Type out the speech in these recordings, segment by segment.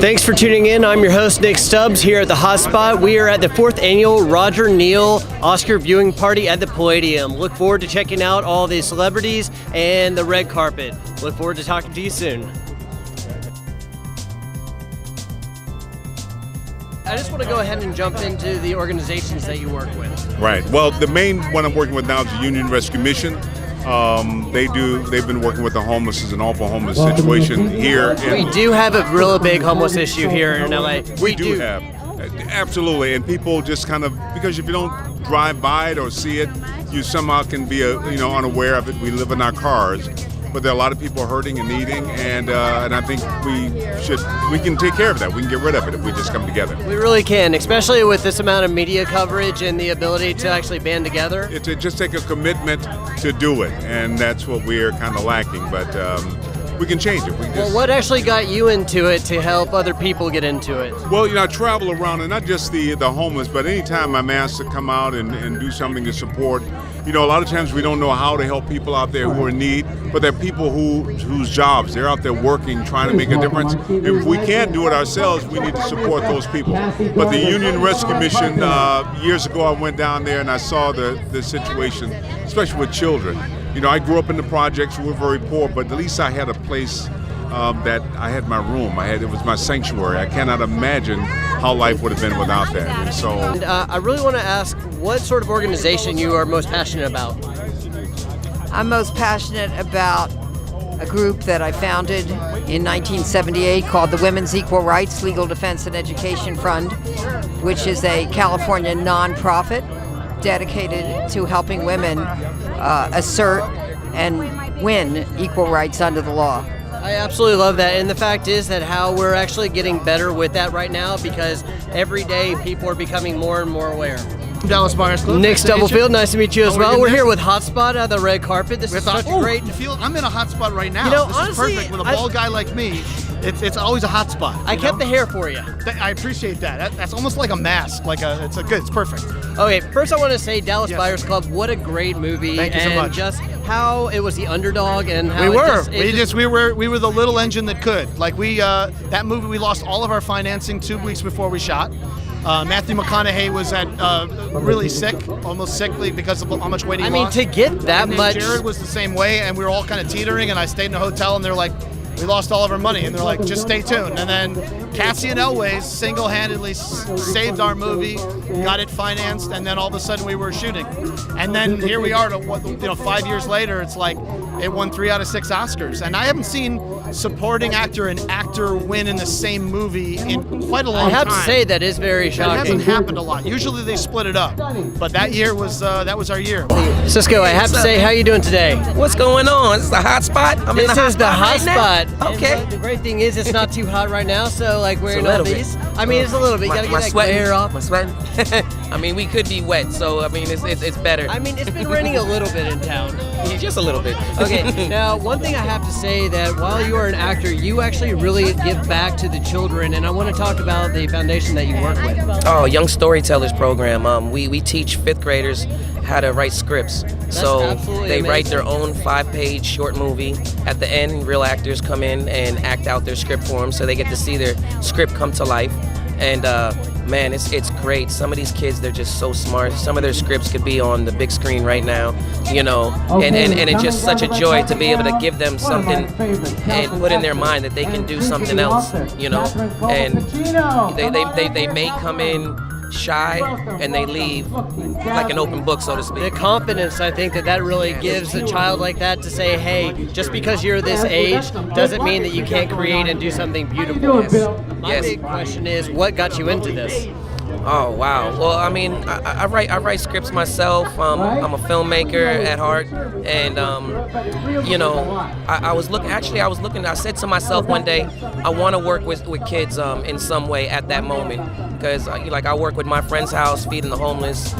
Thanks for tuning in. I'm your host, Nick Stubbs, here at the Hotspot. We are at the 4th annual Roger Neal Oscar viewing party at the Palladium. Look forward to checking out all the celebrities and the red carpet. Look forward to talking to you soon. I just want to go ahead and jump into the organizations that you work with. Right. Well, the main one I'm working with now is the Union Rescue Mission. They've been working with the homeless. It's an awful homeless situation here. We do have a real big homeless issue here in LA. We do have. Absolutely. And people just kind of, because if you don't drive by it or see it, you somehow can be unaware of it. We live in our cars. But there are a lot of people hurting and needing, and I think we can take care of that. We can get rid of it if we just come together. We really can, especially with this amount of media coverage and the ability to actually band together. It's just take a commitment to do it, and that's what we're kind of lacking. But we can change it. Well, what actually got you into it to help other people get into it? Well, I travel around, and not just the homeless, but anytime I'm asked to come out and do something to support. A lot of times we don't know how to help people out there who are in need, but there are people whose jobs, they're out there working, trying to make a difference. If we can't do it ourselves, we need to support those people. But the Union Rescue Mission, years ago I went down there and I saw the situation, especially with children. I grew up in the projects, we were very poor, but at least I had a place that I had my room. It was my sanctuary. I cannot imagine how life would have been without that. And so, I really want to ask what sort of organization you are most passionate about. I'm most passionate about a group that I founded in 1978 called the Women's Equal Rights Legal Defense and Education Fund, which is a California nonprofit dedicated to helping women assert and win equal rights under the law. I absolutely love that, and the fact is that how we're actually getting better with that right now, because every day people are becoming more and more aware. Dallas Buyers Club. Nick Stubblefield, nice to meet you as well. We're here with Hotspot on the red carpet. This is such a great. I'm in a hotspot right now. This honestly, is perfect with a bald guy like me. It's always a hot spot. I kept the hair for you. I appreciate that. That's almost like a mask. It's perfect. Okay, first I want to say Dallas Buyers Club. What a great movie! Thank you so much. Just how it was the underdog and how we were the little engine that could. That movie we lost all of our financing 2 weeks before we shot. Matthew McConaughey was really sick, almost sickly because of how much weight he lost. To get that much. Jared was the same way, and we were all kind of teetering. And I stayed in a hotel, and they're like, we lost all of our money, and they're like, just stay tuned. And then Cassian Elwes single-handedly saved our movie, got it financed, and then all of a sudden we were shooting. And then here we are, 5 years later, it's like it won 3 out of 6 Oscars. And I haven't seen supporting actor and actor win in the same movie in quite a long time. I have to say that is very shocking. That hasn't happened a lot. Usually they split it up, but that year was our year. Cisco, I have to say, how are you doing today? What's going on? This is the Hotspot. This is the Hotspot. Okay. The great thing is it's not too hot right now, so wearing all these. It's a little bit. You gotta get that glare off. My sweating. We could be wet, so it's better. It's been raining a little bit in town. Just a little bit. Okay. Now, one thing I have to say that while you are an actor, you actually really give back to the children, and I want to talk about the foundation that you work with. Oh, Young Storytellers program. We teach 5th graders how to write scripts. So they write their own 5-page short movie. At the end, real actors come in and act out their script for them, so they get to see their script come to life. And man, it's great. Some of these kids, they're just so smart. Some of their scripts could be on the big screen right now, and it's just such a joy to be able to give them something and put in their mind that they can do something else, and they may come in shy and they leave like an open book, so to speak. The confidence, I think that really gives a child like that to say, hey, just because you're this age doesn't mean that you can't create and do something beautiful. My big question is, what got you into this? Oh wow! Well, I write scripts myself. I'm a filmmaker at heart, and I was looking. I said to myself one day, I want to work with kids in some way at that moment, because I work with my friend's house, feeding the homeless.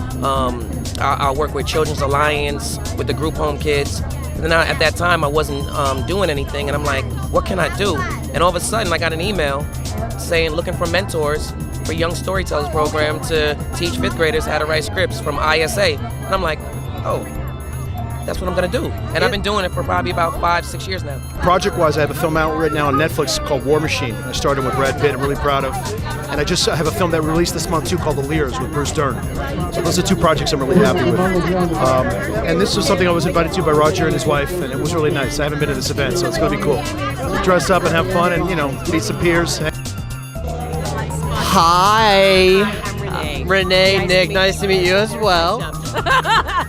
I work with Children's Alliance, with the group home kids. And then at that time, I wasn't doing anything, and I'm like, what can I do? And all of a sudden, I got an email saying, looking for mentors for Young Storytellers program to teach 5th graders how to write scripts from ISA. And I'm like, oh, that's what I'm gonna do. And I've been doing it for probably about 5-6 years now. Project-wise, I have a film out right now on Netflix called War Machine. I started with Brad Pitt. I'm really proud of. And I just have a film that released this month too called The Lears with Bruce Dern. So those are 2 projects I'm really happy with. And this was something I was invited to by Roger and his wife, and it was really nice. I haven't been to this event, so it's going to be cool. So dress up and have fun, and meet some peers. Hi. I'm Renee, Nick, nice to meet you as well.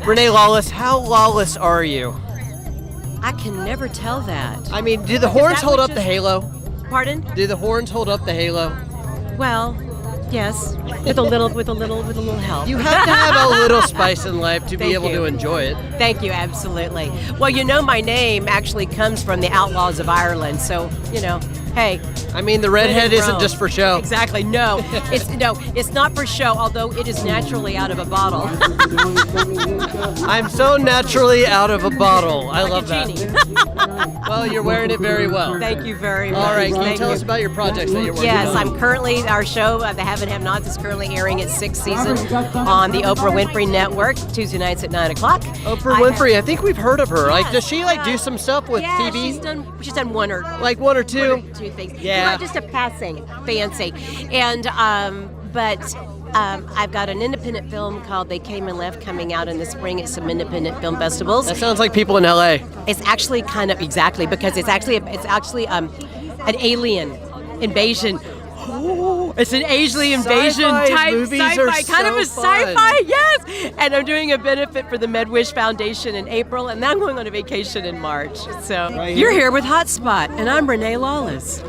Renee Lawless, how lawless are you? I can never tell that. I mean, do the horns hold up the halo? Pardon? Do the horns hold up the halo? Well, yes, with a little help. You have to have a little spice in life to be Thank able you. to enjoy it. Thank you, absolutely. Well, my name actually comes from the Outlaws of Ireland, so hey. I mean, the redhead isn't just for show. Exactly. No, it's not for show. Although it is naturally out of a bottle. I'm so naturally out of a bottle. I Like love a that. genie. Well, you're wearing it very well. Thank you very much. All right, can you Thank tell us about your projects that you're working Yes, on? I'm currently, our show, The Have and Have Nots, is currently airing its 6th season on the Oprah Winfrey Network, Tuesday nights at 9 o'clock. Oprah Winfrey, I think we've heard of her. Does she do some stuff with yeah, TV? She's done one or two? two things. Yeah. Not just a passing fancy. And, I've got an independent film called They Came and Left coming out in the spring at some independent film festivals. That sounds like people in LA. It's actually kind of because it's actually an alien invasion. Oh, it's an alien invasion Sci-fi type movies sci-fi, are kind of so a sci-fi, fun. yes. And I'm doing a benefit for the Med-Wish Foundation in April, and then I'm going on a vacation in March. So Right you're here. here with Hotspot, and I'm Renee Lawless.